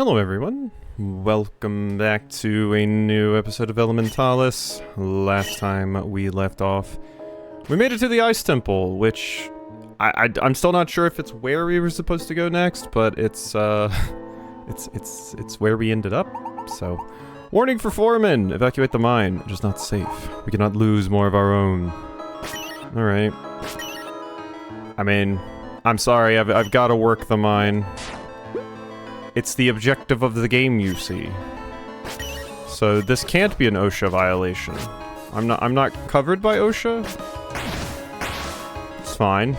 Hello everyone, welcome back to a new episode of Elementalis. Last time we left off, we made it to the Ice Temple, which I'm still not sure if it's where we were supposed to go next, but it's where we ended up. So, warning for foremen, evacuate the mine. It is not safe. We cannot lose more of our own. All right. I mean, I'm sorry. I've got to work the mine. It's the objective of the game, you see. So this can't be an OSHA violation. I'm not covered by OSHA. It's fine.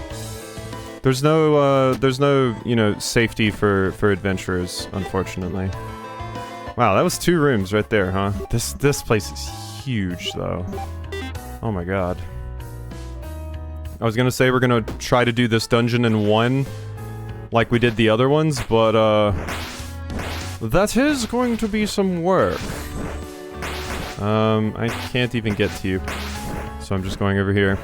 There's no, you know, safety for adventurers, unfortunately. Wow, that was 2 rooms right there, huh? This place is huge, though. Oh my god. I was gonna say we're gonna try to do this dungeon in one, like we did the other ones, but, that is going to be some work. I can't even get to you, so I'm just going over here.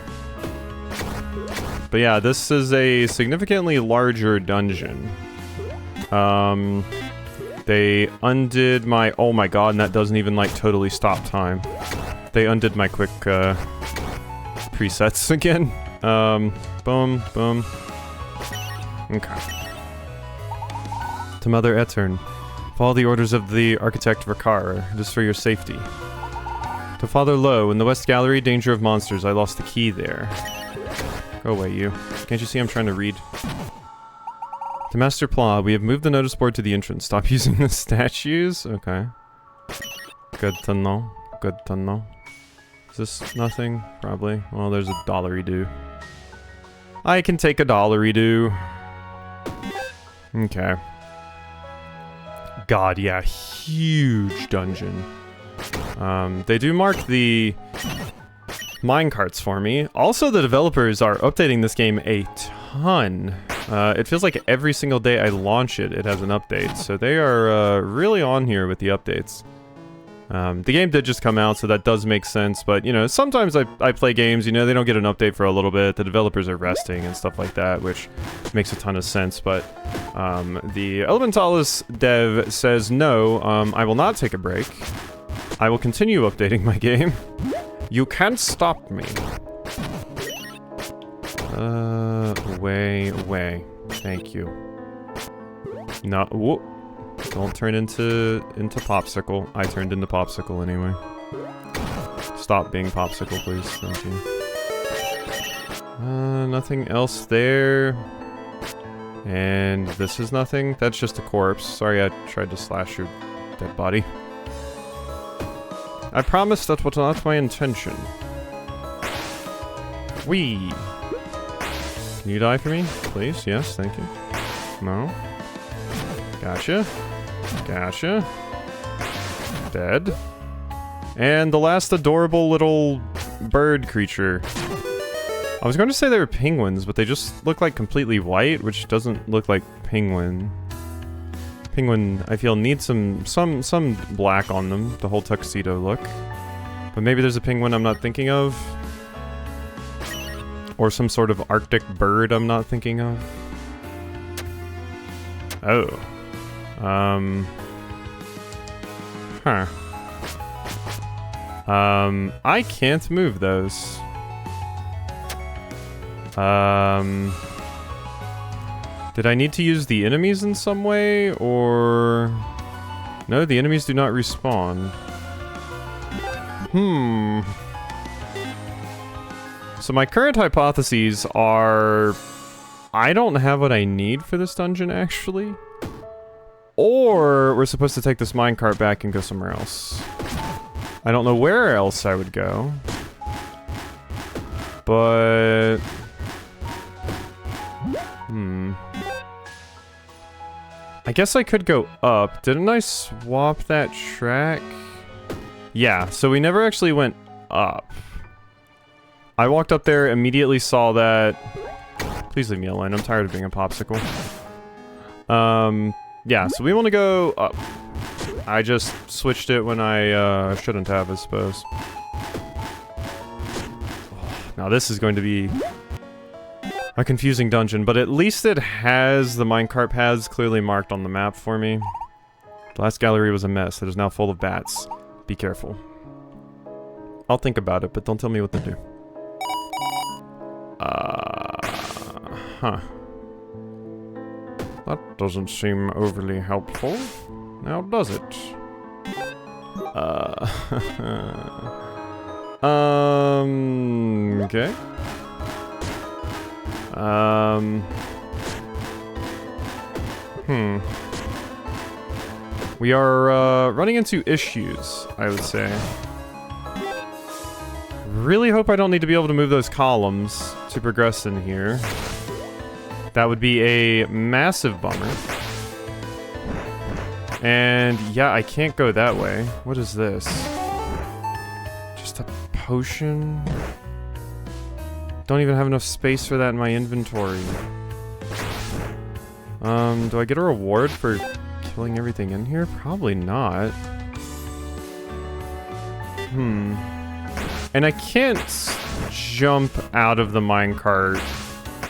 But yeah, this is a significantly larger dungeon. They undid my... Oh my god, and that doesn't even, like, totally stop time. They undid my quick, presets again. Boom, boom. Okay. To Mother Etern. Follow the orders of the Architect Vakar. It is for your safety. To Father Lowe, in the West Gallery, danger of monsters. I lost the key there. Go away, you. Can't you see I'm trying to read? To Master Pla, we have moved the notice board to the entrance. Stop using the statues? Okay. Good to know. Good to know. Is this nothing? Probably. Well, there's a dollary-do. I can take a dollary-do. Okay. God, yeah, huge dungeon. They do mark the minecarts for me. Also, the developers are updating this game a ton. It feels like every single day I launch it, it has an update. So they are really on here with the updates. The game did just come out, so that does make sense, but, you know, sometimes I play games, you know, they don't get an update for a little bit, the developers are resting and stuff like that, which makes a ton of sense, but, the Elementallis dev says, no, I will not take a break. I will continue updating my game. You can't stop me. Away. Thank you. No, whoop. Don't turn into Popsicle. I turned into Popsicle anyway. Stop being Popsicle, please. Thank you. Nothing else there. And this is nothing. That's just a corpse. Sorry I tried to slash your dead body. I promise that was not my intention. Whee! Can you die for me? Please? Yes, thank you. No? Gotcha. Gotcha. Dead. And the last adorable little bird creature. I was going to say they were penguins, but they just look like completely white, which doesn't look like penguin. Penguin, I feel, needs some black on them, the whole tuxedo look. But maybe there's a penguin I'm not thinking of. Or some sort of Arctic bird I'm not thinking of. Oh. Huh. I can't move those. Did I need to use the enemies in some way, or... No, the enemies do not respawn. So my current hypotheses are... I don't have what I need for this dungeon, actually. Or we're supposed to take this minecart back and go somewhere else. I don't know where else I would go. But... I guess I could go up. Didn't I swap that track? Yeah, so we never actually went up. I walked up there, immediately saw that... Please leave me alone, I'm tired of being a popsicle. Yeah, so we want to go up. I just switched it when I shouldn't have, I suppose. Now this is going to be a confusing dungeon, but at least it has the minecart paths clearly marked on the map for me. The last gallery was a mess. It is now full of bats. Be careful. I'll think about it, but don't tell me what to do. Huh. That doesn't seem overly helpful. Now does it? Okay. We are, running into issues, I would say. Really hope I don't need to be able to move those columns to progress in here. That would be a massive bummer. And yeah, I can't go that way. What is this? Just a potion? Don't even have enough space for that in my inventory. Do I get a reward for killing everything in here? Probably not. And I can't jump out of the minecart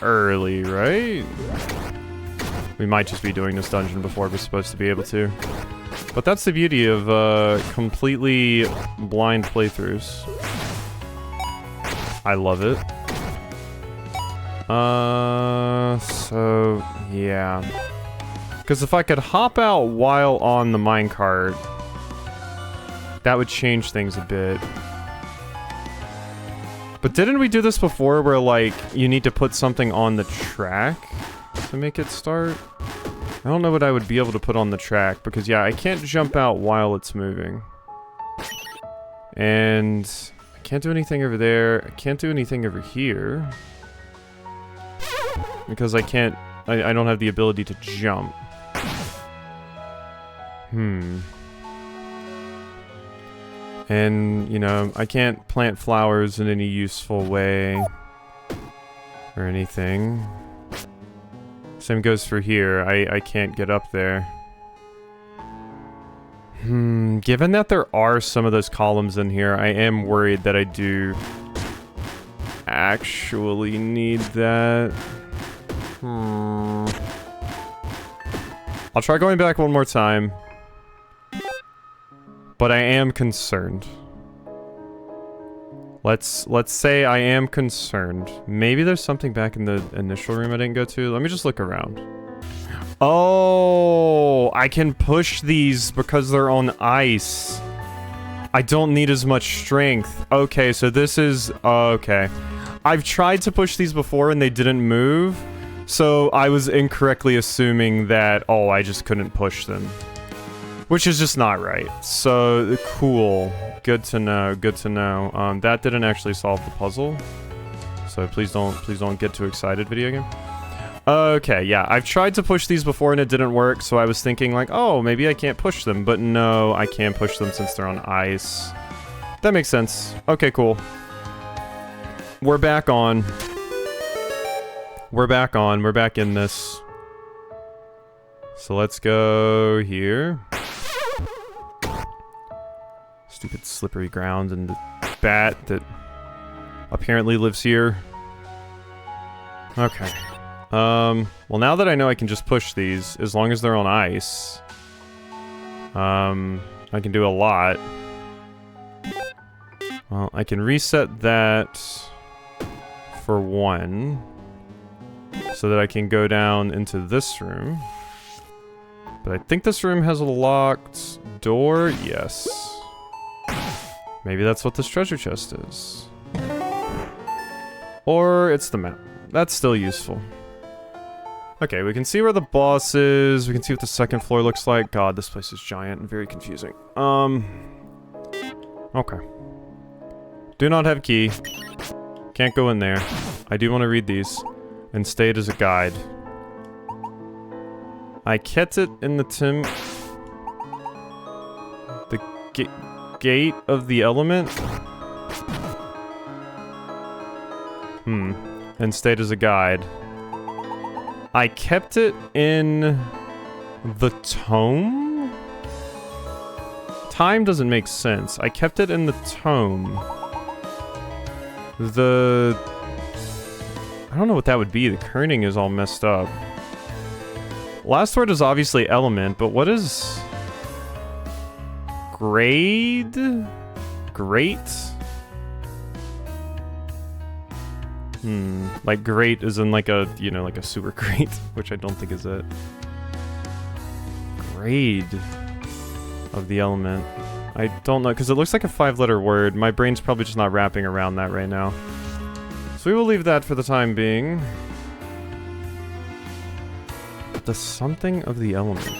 early, right? We might just be doing this dungeon before we're supposed to be able to. But that's the beauty of completely blind playthroughs. I love it. So, yeah. Because if I could hop out while on the minecart, that would change things a bit. But didn't we do this before where, like, you need to put something on the track to make it start? I don't know what I would be able to put on the track, because, yeah, I can't jump out while it's moving. And I can't do anything over there. I can't do anything over here. Because I can't... I don't have the ability to jump. And, you know, I can't plant flowers in any useful way. Or anything. Same goes for here. I can't get up there. Given that there are some of those columns in here, I am worried that I do actually need that. I'll try going back one more time. But I am concerned. Let's say I am concerned. Maybe there's something back in the initial room I didn't go to. Let me just look around. Oh, I can push these because they're on ice. I don't need as much strength. Okay, so this is... okay. I've tried to push these before and they didn't move. So I was incorrectly assuming that, oh, I just couldn't push them. Which is just not right. So, cool. Good to know, good to know. That didn't actually solve the puzzle. So please don't get too excited, video game. Okay, yeah, I've tried to push these before and it didn't work, so I was thinking like, oh, maybe I can't push them. But no, I can push them since they're on ice. That makes sense. Okay, cool. We're back on. We're back on. We're back in this. So let's go here. Stupid slippery ground and the bat that apparently lives here. Okay. Well, now that I know I can just push these, as long as they're on ice, I can do a lot. Well, I can reset that for one, so that I can go down into this room. But I think this room has a locked door. Yes. Maybe that's what this treasure chest is. Or it's the map. That's still useful. Okay, we can see where the boss is. We can see what the second floor looks like. God, this place is giant and very confusing. Okay. Do not have key. Can't go in there. I do want to read these. And state as a guide. I kept it in the the gate of the element? And stayed as a guide. I kept it in the tome? Time doesn't make sense. I kept it in the tome. I don't know what that would be. The kerning is all messed up. Last word is obviously element, but what is... Great? Like great is in like a, you know, like a super great, which I don't think is it. Grade of the element. I don't know, because it looks like a 5-letter word. My brain's probably just not wrapping around that right now. So we will leave that for the time being. The something of the element.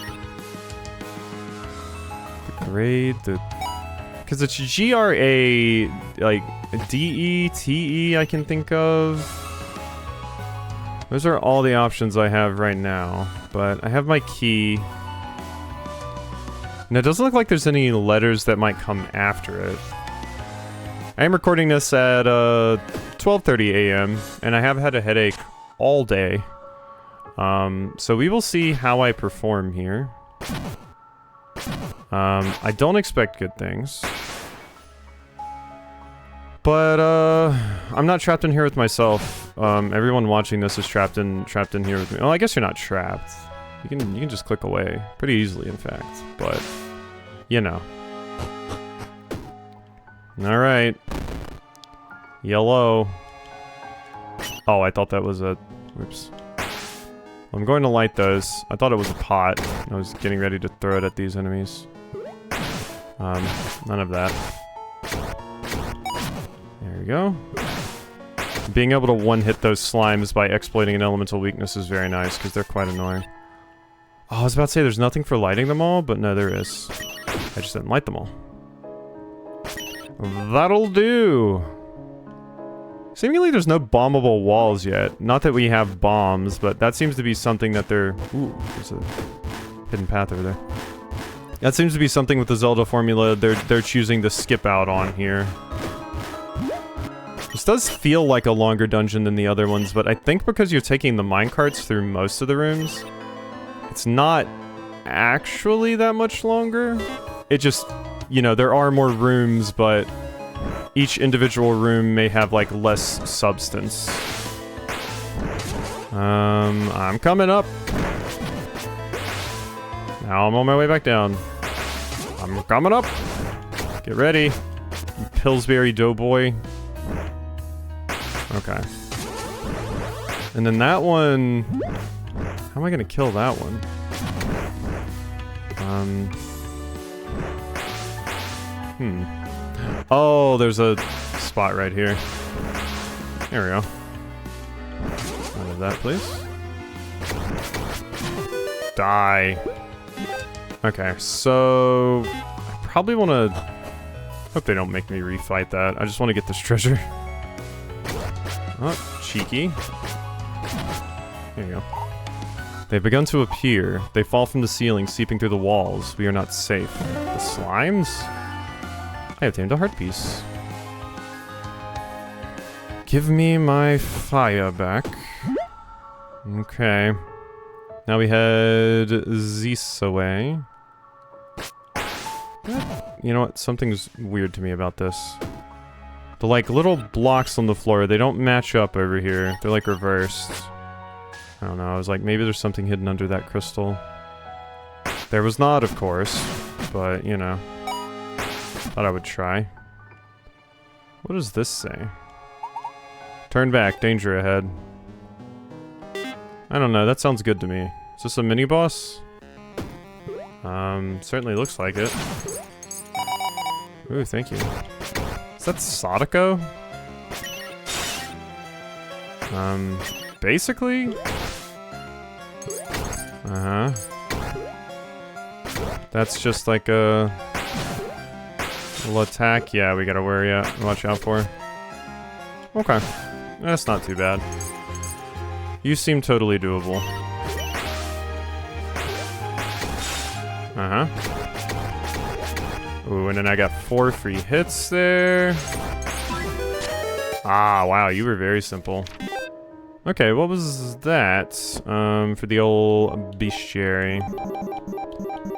The grade, the... Because it's G-R-A, like, D-E-T-E I can think of. Those are all the options I have right now. But I have my key. And it doesn't look like there's any letters that might come after it. I am recording this at 12:30 a.m. and I have had a headache all day. So we will see how I perform here. I don't expect good things. But I'm not trapped in here with myself. Everyone watching this is trapped in here with me. Oh, I guess you're not trapped. You can just click away pretty easily, in fact. But you know. All right. Yellow. Oh, I thought that was a... Whoops. I'm going to light those. I thought it was a pot. I was getting ready to throw it at these enemies. None of that. There we go. Being able to one-hit those slimes by exploiting an elemental weakness is very nice, because they're quite annoying. Oh, I was about to say there's nothing for lighting them all, but no, there is. I just didn't light them all. That'll do! Seemingly there's no bombable walls yet. Not that we have bombs, but that seems to be something that they're... Ooh, there's a hidden path over there. That seems to be something with the Zelda formula they're choosing to skip out on here. This does feel like a longer dungeon than the other ones, but I think because you're taking the minecarts through most of the rooms, it's not actually that much longer. It just, you know, there are more rooms, but each individual room may have, like, less substance. I'm coming up. Now I'm on my way back down. I'm coming up. Get ready, you Pillsbury Doughboy. Okay. And then that one... How am I gonna kill that one? Oh, there's a spot right here. There we go. None of that, please. Die. Okay, so... I probably want to... Hope they don't make me refight that. I just want to get this treasure. Oh, cheeky. There you go. They've begun to appear. They fall from the ceiling, seeping through the walls. We are not safe. The slimes? I obtained a heart piece. Give me my fire back. Okay. Now we head this away. You know what? Something's weird to me about this. The, like, little blocks on the floor, they don't match up over here. They're, like, reversed. I don't know, I was like, maybe there's something hidden under that crystal. There was not, of course, but, you know. Thought I would try. What does this say? Turn back, danger ahead. I don't know, that sounds good to me. Is this a mini-boss? Certainly looks like it. Ooh, thank you. Is that Sadako? Basically? Uh-huh. That's just like a... little attack? Yeah, we gotta watch out for. Okay. That's not too bad. You seem totally doable. Uh-huh. Ooh, and then I got 4 free hits there. Ah, wow, you were very simple. Okay, what was that? For the old bestiary.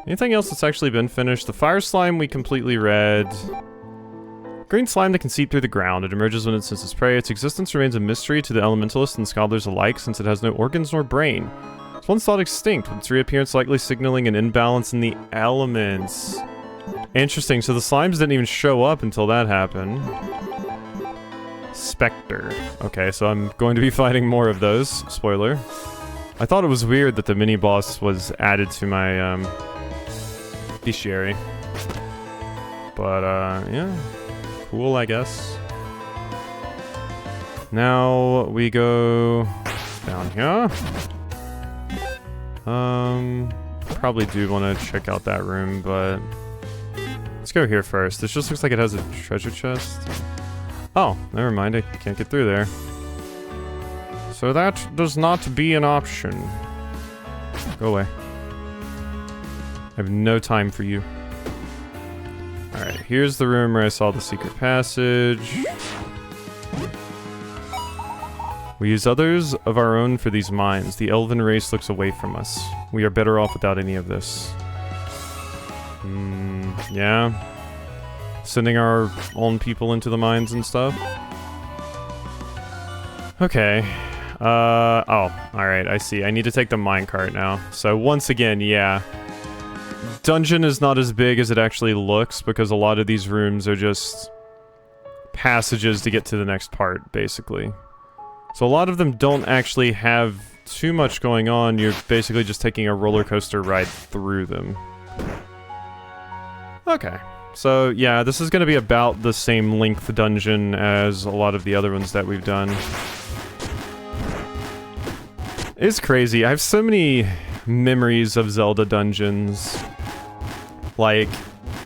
Anything else that's actually been finished? The fire slime we completely read. Green slime that can seep through the ground. It emerges when it senses prey. Its existence remains a mystery to the elementalists and scholars alike since it has no organs nor brain. It's once thought extinct, with its reappearance likely signaling an imbalance in the elements. Interesting, so the slimes didn't even show up until that happened. Spectre. Okay, so I'm going to be fighting more of those. Spoiler. I thought it was weird that the mini-boss was added to my, bestiary. But, yeah. Cool, I guess. Now, we go down here. Probably do want to check out that room, but... Let's go here first. This just looks like it has a treasure chest. Oh, never mind. I can't get through there. So that does not be an option. Go away. I have no time for you. Alright, here's the room where I saw the secret passage. We use others of our own for these mines. The elven race looks away from us. We are better off without any of this. Yeah. Sending our own people into the mines and stuff. Okay. Oh, alright, I see. I need to take the minecart now. So once again, yeah. Dungeon is not as big as it actually looks, because a lot of these rooms are just passages to get to the next part, basically. So a lot of them don't actually have too much going on. You're basically just taking a roller coaster ride through them. Okay. So, yeah, this is going to be about the same length dungeon as a lot of the other ones that we've done. It's crazy. I have so many memories of Zelda dungeons. Like,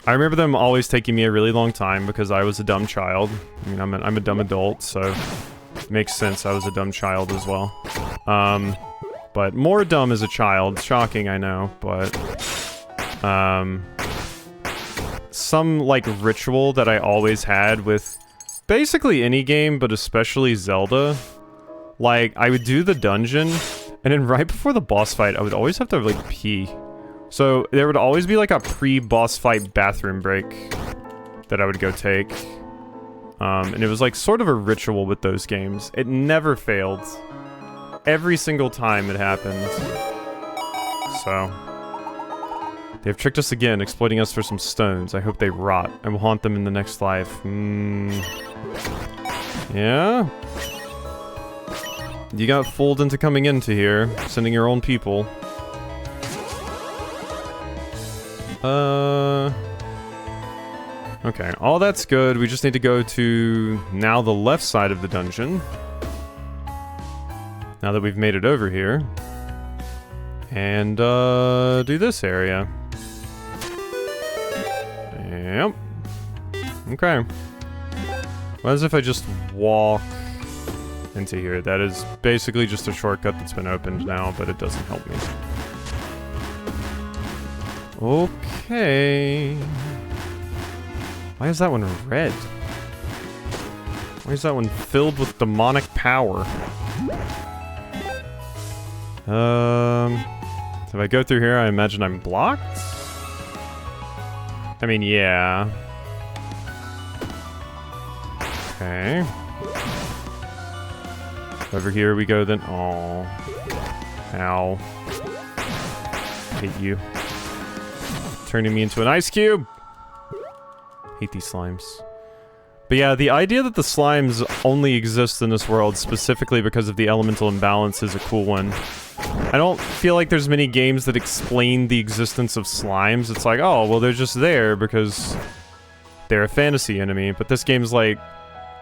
I remember them always taking me a really long time because I was a dumb child. I mean, I'm a dumb adult, so it makes sense I was a dumb child as well. But more dumb as a child. Shocking, I know, but... some, like, ritual that I always had with basically any game, but especially Zelda. Like, I would do the dungeon, and then right before the boss fight, I would always have to, like, pee. So, there would always be, like, a pre-boss fight bathroom break that I would go take. And it was, like, sort of a ritual with those games. It never failed. Every single time it happened. So... They've tricked us again, exploiting us for some stones. I hope they rot. I will haunt them in the next life. Yeah? You got fooled into coming into here, sending your own people. Okay, all that's good. We just need to go to now the left side of the dungeon. Now that we've made it over here. And, do this area. Yep. Okay. What as if I just walk into here? That is basically just a shortcut that's been opened now, but it doesn't help me. Okay. Why is that one red? Why is that one filled with demonic power? So if I go through here, I imagine I'm blocked? I mean, yeah. Okay. Over here we go then. Oh. Ow. Hate you. Turning me into an ice cube! Hate these slimes. But yeah, the idea that the slimes only exist in this world specifically because of the elemental imbalance is a cool one. I don't feel like there's many games that explain the existence of slimes. It's like, oh, well, they're just there because they're a fantasy enemy. But this game's like,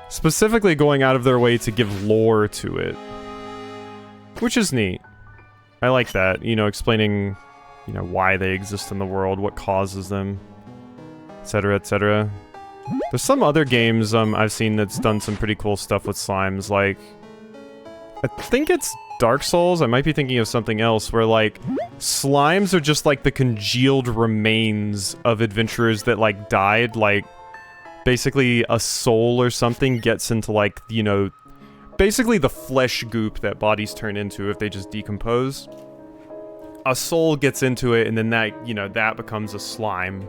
specifically going out of their way to give lore to it. Which is neat. I like that, you know, explaining, you know, why they exist in the world, what causes them, etc., etc. There's some other games I've seen that's done some pretty cool stuff with slimes, like... I think it's Dark Souls, I might be thinking of something else, where, like, slimes are just, like, the congealed remains of adventurers that, like, died, like, basically a soul or something gets into, like, you know, basically the flesh goop that bodies turn into if they just decompose. A soul gets into it, and then that, you know, that becomes a slime.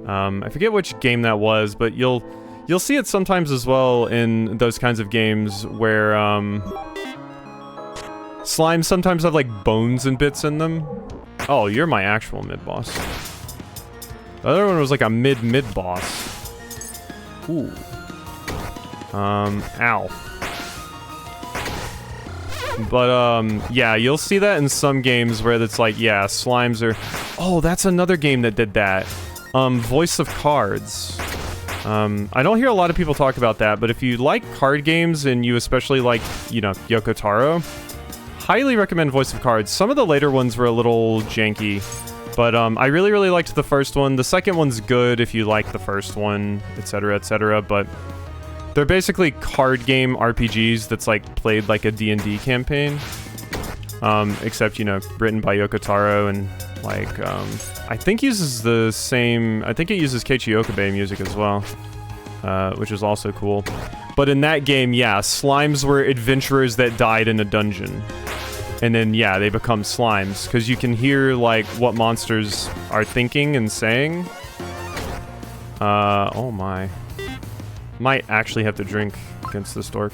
I forget which game that was, but you'll see it sometimes as well in those kinds of games where, slimes sometimes have, like, bones and bits in them. Oh, you're my actual mid-boss. The other one was like a mid boss. Ooh. Ow. But, yeah, you'll see that in some games where it's like, yeah, slimes are... Oh, that's another game that did that. Voice of Cards. I don't hear a lot of people talk about that, but if you like card games and you especially like, you know, Yoko Taro, highly recommend Voice of Cards. Some of the later ones were a little janky, but I really, really liked the first one. The second one's good if you like the first one, etc., but they're basically card game RPGs that's like played like a D&D campaign, except, you know, written by Yoko Taro and like, I think uses the same, I think it uses Keiichi Okabe music as well, which is also cool. But in that game, yeah, slimes were adventurers that died in a dungeon. And then, yeah, they become slimes, because you can hear, like, what monsters are thinking and saying. Oh my. Might actually have to drink against this dork.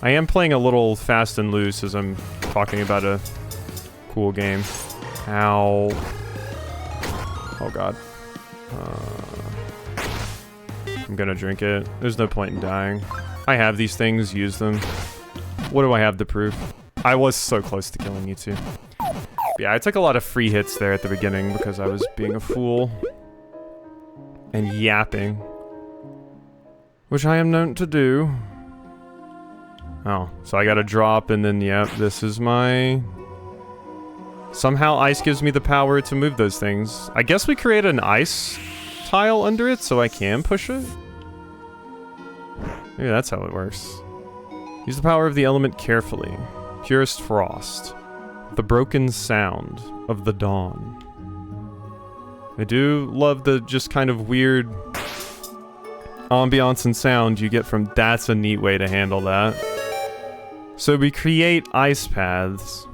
I am playing a little fast and loose as I'm talking about a cool game. Ow. Oh god. I'm gonna drink it. There's no point in dying. I have these things, use them. What do I have to prove? I was so close to killing you two. Yeah, I took a lot of free hits there at the beginning because I was being a fool. And yapping. Which I am known to do. Oh, so I gotta drop and then, yep, this is my... Somehow ice gives me the power to move those things. I guess we create an ice tile under it so I can push it? Maybe that's how it works. Use the power of the element carefully. Purest frost. The broken sound of the dawn. I do love the just kind of weird ambiance and sound you get from... That's a neat way to handle that. So we create ice paths.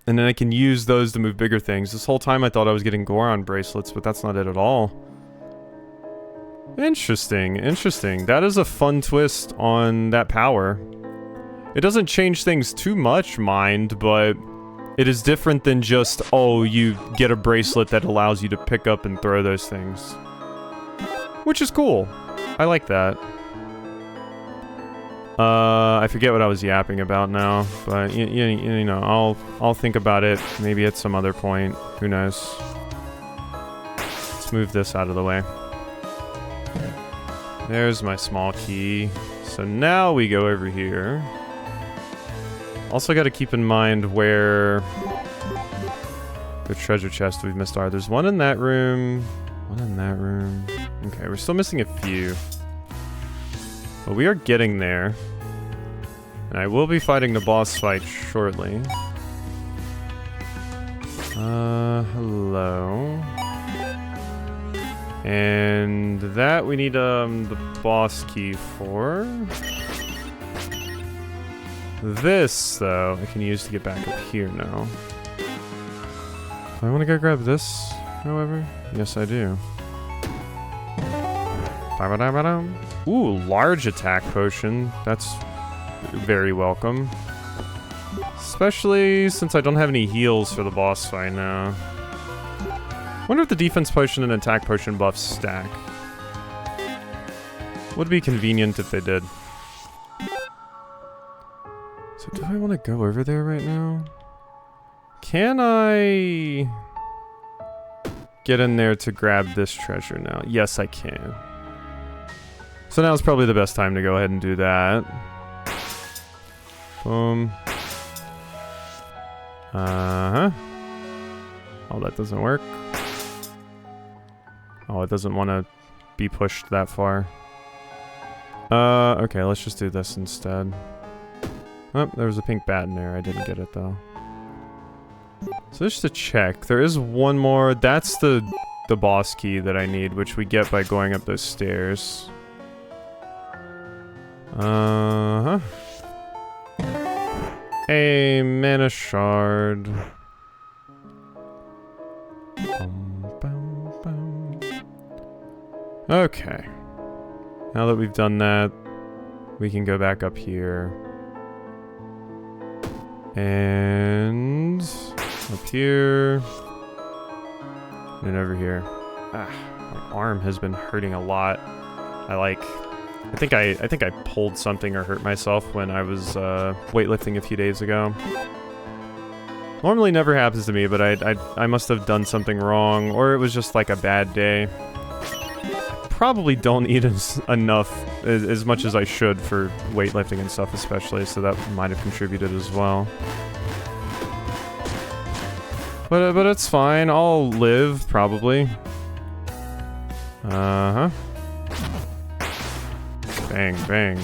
And then I can use those to move bigger things. This whole time I thought I was getting Goron bracelets, but that's not it at all. Interesting, interesting. That is a fun twist on that power. It doesn't change things too much, mind, but it is different than just, oh, you get a bracelet that allows you to pick up and throw those things. Which is cool. I like that. I forget what I was yapping about now, but you know, I'll think about it maybe at some other point. Who knows? Let's move this out of the way. There's my small key. So now we go over here. Also got to keep in mind where the treasure chests we've missed are. There's one in that room, one in that room. Okay, we're still missing a few. But we are getting there. And I will be fighting the boss fight shortly. Hello. And that we need, the boss key for. This, though, I can use to get back up here now. Do I want to go grab this, however? Yes, I do. Ooh, large attack potion. That's very welcome. Especially since I don't have any heals for the boss fight now. Wonder if the defense potion and attack potion buffs stack. Would be convenient if they did. So do I want to go over there right now? Can I get in there to grab this treasure now? Yes, I can. So now is probably the best time to go ahead and do that. Boom. Uh-huh. Oh, that doesn't work. Oh, it doesn't want to be pushed that far. Okay, let's just do this instead. Oh, there was a pink bat in there. I didn't get it, though. So just to check, there is one more. That's the boss key that I need, which we get by going up those stairs. Uh-huh. A mana shard. Okay. Now that we've done that, we can go back up here. And up here. And over here. Ah, my arm has been hurting a lot. I think I pulled something or hurt myself when I was weightlifting a few days ago. Normally never happens to me, but I must have done something wrong, or it was just like a bad day. Probably don't eat enough, as much as I should for weightlifting and stuff especially, so that might have contributed as well. But it's fine, I'll live, probably. Uh-huh. Bang, bang.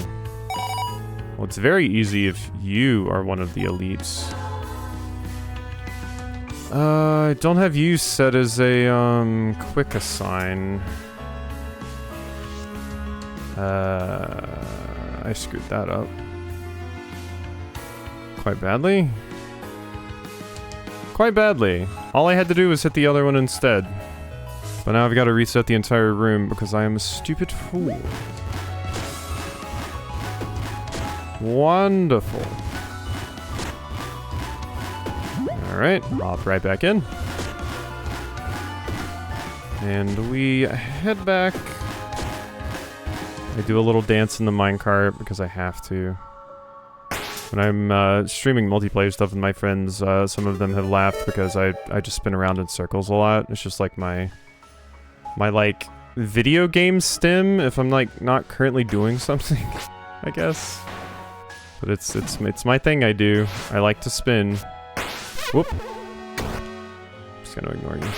Well, it's very easy if you are one of the elites. I don't have you set as a, quick assign. I screwed that up. Quite badly? Quite badly. All I had to do was hit the other one instead. But now I've got to reset the entire room because I am a stupid fool. Wonderful. Alright, hop right back in. And we head back. I do a little dance in the minecart because I have to. When I'm streaming multiplayer stuff with my friends, some of them have laughed because I just spin around in circles a lot. It's just like my like video game stim if I'm like not currently doing something, I guess. But it's my thing I do. I like to spin. Whoop. Just gonna ignore you.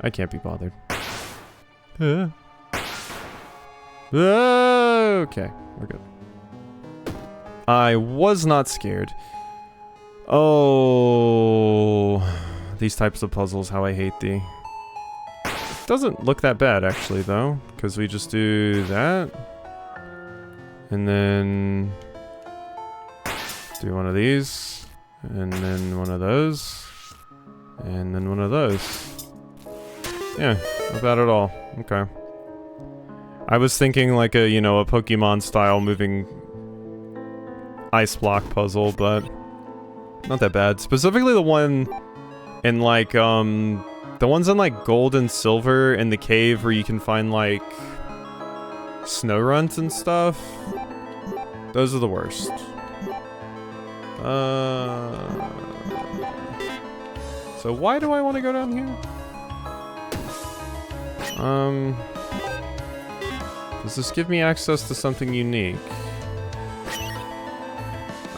I can't be bothered. Okay, we're good. I was not scared. Oh, these types of puzzles, how I hate thee. Doesn't look that bad actually though, because we just do that. And then do one of these. And then one of those. And then one of those. Yeah, not bad at all. Okay. I was thinking like a, you know, a Pokemon style moving ice block puzzle, but not that bad. Specifically the one in like, the ones in like gold and silver in the cave where you can find like snow runs and stuff. Those are the worst. So why do I want to go down here? Does this give me access to something unique?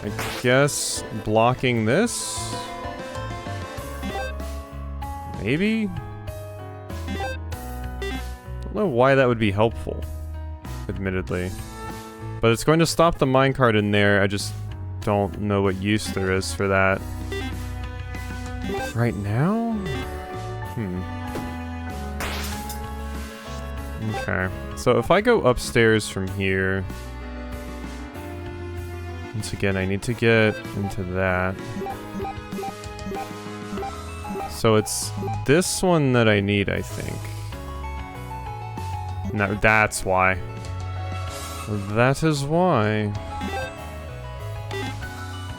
I guess blocking this? Maybe? Don't know why that would be helpful, admittedly. But it's going to stop the minecart in there, I just don't know what use there is for that. Right now? Okay, so if I go upstairs from here... Once again, I need to get into that. So it's this one that I need, I think. No, that's why. That is why.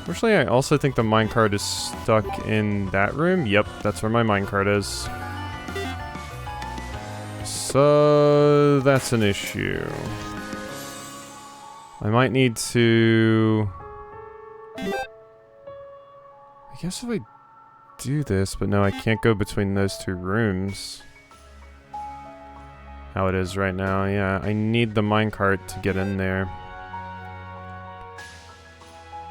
Fortunately, I also think the minecart is stuck in that room. Yep, that's where my minecart is. So that's an issue. I might need to... I guess if I do this, but no, I can't go between those two rooms. How it is right now, yeah. I need the minecart to get in there.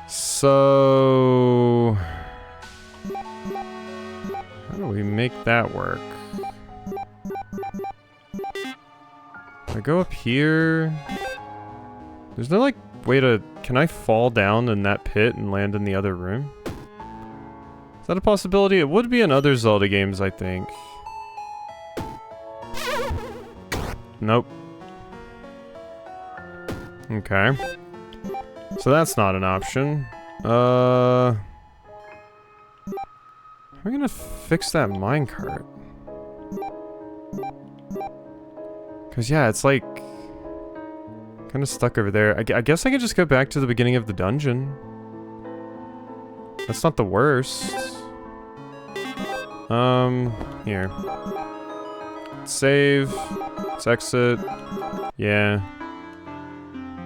So... how do we make that work? I go up here... There's no, like, way to... Can I fall down in that pit and land in the other room? Is that a possibility? It would be in other Zelda games, I think. Nope. Okay. So that's not an option. How am I gonna fix that minecart? Cause yeah, it's like... kind of stuck over there. I guess I could just go back to the beginning of the dungeon. That's not the worst. Here. Save. Let's exit. Yeah.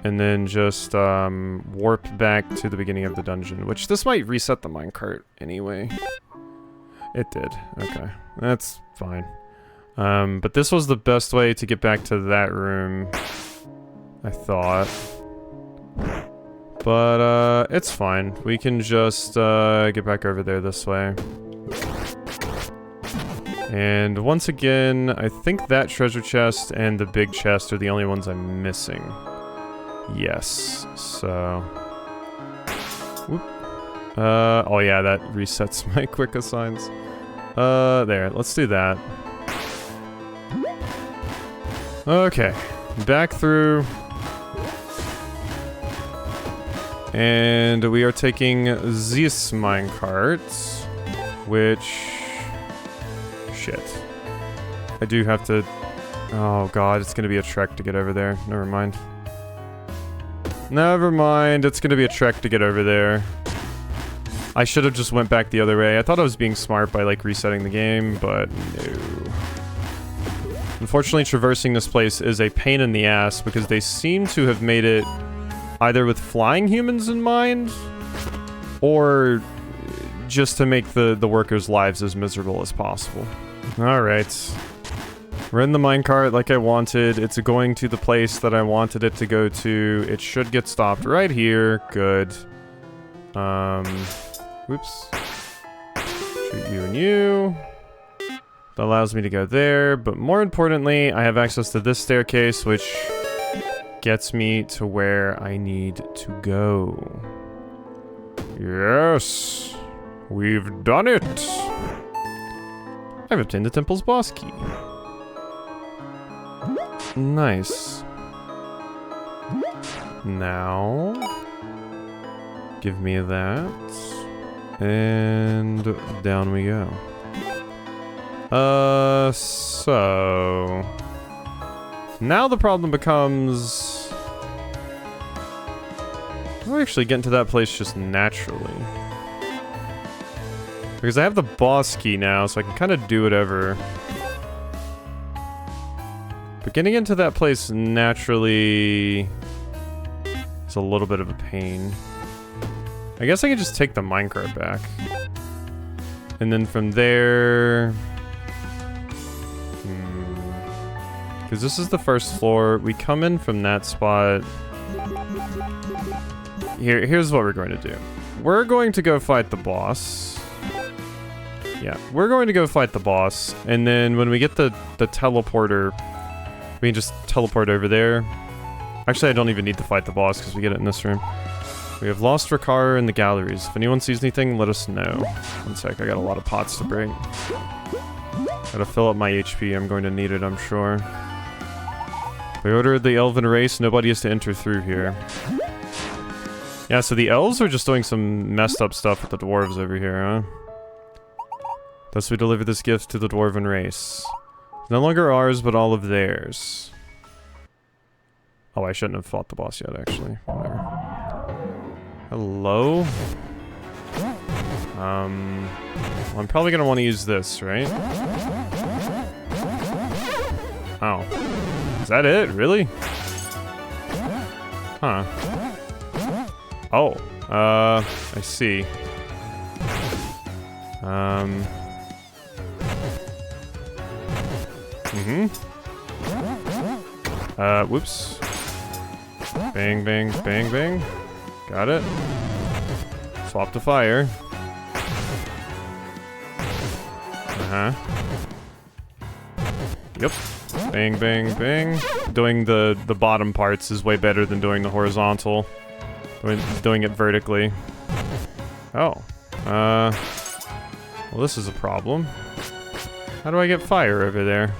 And then just warp back to the beginning of the dungeon, which this might reset the minecart anyway. It did. Okay. That's fine. But this was the best way to get back to that room, I thought. But, it's fine. We can just, get back over there this way. And once again, I think that treasure chest and the big chest are the only ones I'm missing. Yes, so... Whoop. Oh yeah, that resets my quick assigns. There, let's do that. Okay, back through. And we are taking this minecart, which... Shit. I do have to... Oh god, it's gonna be a trek to get over there. Never mind. Never mind, it's gonna be a trek to get over there. I should have just went back the other way. I thought I was being smart by, like, resetting the game, but no. Unfortunately, traversing this place is a pain in the ass because they seem to have made it either with flying humans in mind, or just to make the workers' lives as miserable as possible. Alright. We're in the minecart like I wanted. It's going to the place that I wanted it to go to. It should get stopped right here. Good. Whoops. Shoot you and you. That allows me to go there, but more importantly, I have access to this staircase, which gets me to where I need to go. Yes! We've done it! I've obtained the temple's boss key. Nice. Now, give me that, and down we go. So now the problem becomes, how do I actually get into that place just naturally? Because I have the boss key now, so I can kind of do whatever. But getting into that place naturally is a little bit of a pain. I guess I could just take the minecart back. And then from there... Because this is the first floor. We come in from that spot. Here's what we're going to do. We're going to go fight the boss. Yeah, we're going to go fight the boss. And then when we get the teleporter... We can just teleport over there. Actually, I don't even need to fight the boss because we get it in this room. We have lost Ricard in the galleries. If anyone sees anything, let us know. One sec, I got a lot of pots to break. Gotta fill up my HP. I'm going to need it, I'm sure. By order of the elven race, nobody is to enter through here. Yeah, so the elves are just doing some messed up stuff with the dwarves over here, huh? Thus we deliver this gift to the dwarven race. No longer ours, but all of theirs. Oh, I shouldn't have fought the boss yet, actually. Whatever. Hello? Well, I'm probably gonna want to use this, right? Oh. Is that it? Really? Huh. Oh. I see. Whoops. Bang, bang, bang, bang. Got it. Swap to fire. Yep. Bang, bang, bang. Doing the bottom parts is way better than doing the horizontal. Doing it vertically. Oh. Well, this is a problem. How do I get fire over there?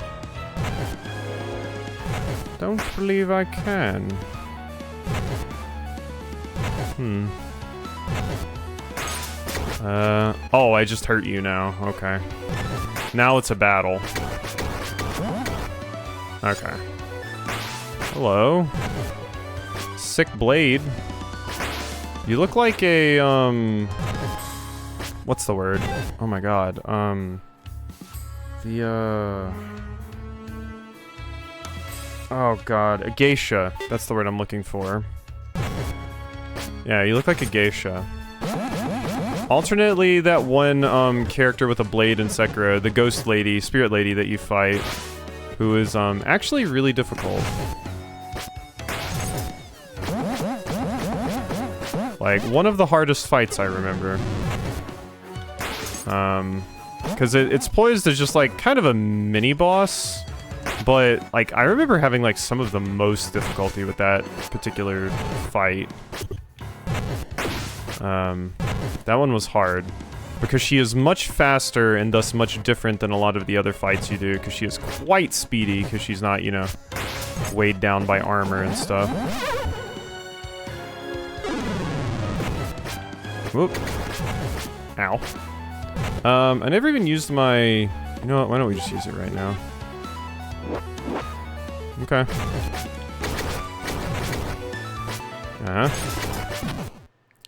Don't believe I can. Oh, I just hurt you now. Okay. Now it's a battle. Okay. Hello. Sick blade. You look like a, what's the word? Oh my god. Oh god, a geisha. That's the word I'm looking for. Yeah, you look like a geisha. Alternately, that one character with a blade in Sekiro, the ghost lady, spirit lady that you fight, who is actually really difficult. Like, one of the hardest fights I remember. Because it's poised as just like kind of a mini boss, but like I remember having like some of the most difficulty with that particular fight. That one was hard because she is much faster and thus much different than a lot of the other fights you do, because she is quite speedy because she's not, you know, weighed down by armor and stuff. Whoop. Ow. I never even used my... You know what, why don't we just use it right now? Okay.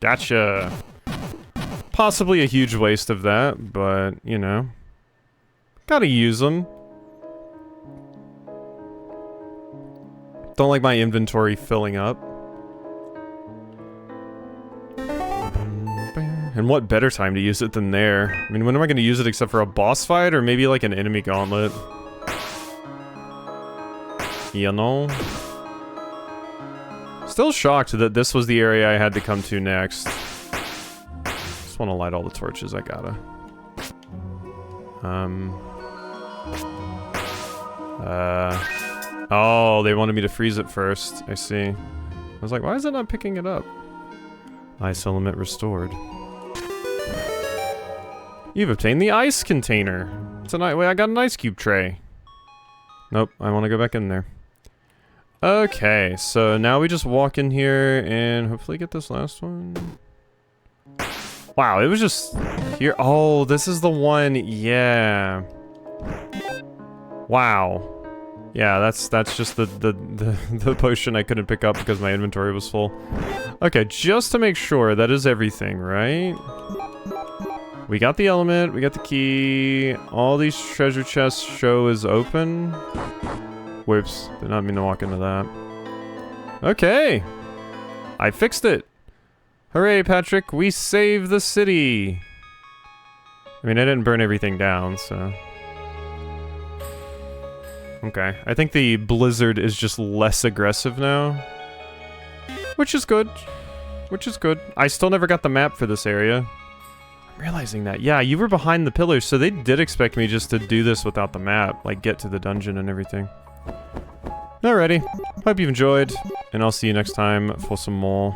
Gotcha. Possibly a huge waste of that, but, you know. Gotta use them. Don't like my inventory filling up. And what better time to use it than there? I mean, when am I going to use it except for a boss fight or maybe like an enemy gauntlet? You know? Still shocked that this was the area I had to come to next. Just want to light all the torches, I gotta. Oh, they wanted me to freeze it first. I see. I was like, why is it not picking it up? Ice element restored. You've obtained the ice container. Tonight, wait, I got an ice cube tray. Nope, I want to go back in there. Okay, so now we just walk in here and hopefully get this last one. Wow, it was just here. Oh, this is the one. Yeah. Wow. Yeah, that's just the potion I couldn't pick up because my inventory was full. Okay, just to make sure, that is everything, right? We got the element, we got the key. All these treasure chests show is open. Whoops, did not mean to walk into that. Okay, I fixed it. Hooray, Patrick, we saved the city. I mean, I didn't burn everything down, so... Okay, I think the blizzard is just less aggressive now. Which is good. Which is good. I still never got the map for this area. I'm realizing that. Yeah, you were behind the pillars, so they did expect me just to do this without the map. Like, get to the dungeon and everything. Alrighty. Hope you've enjoyed, and I'll see you next time for some more.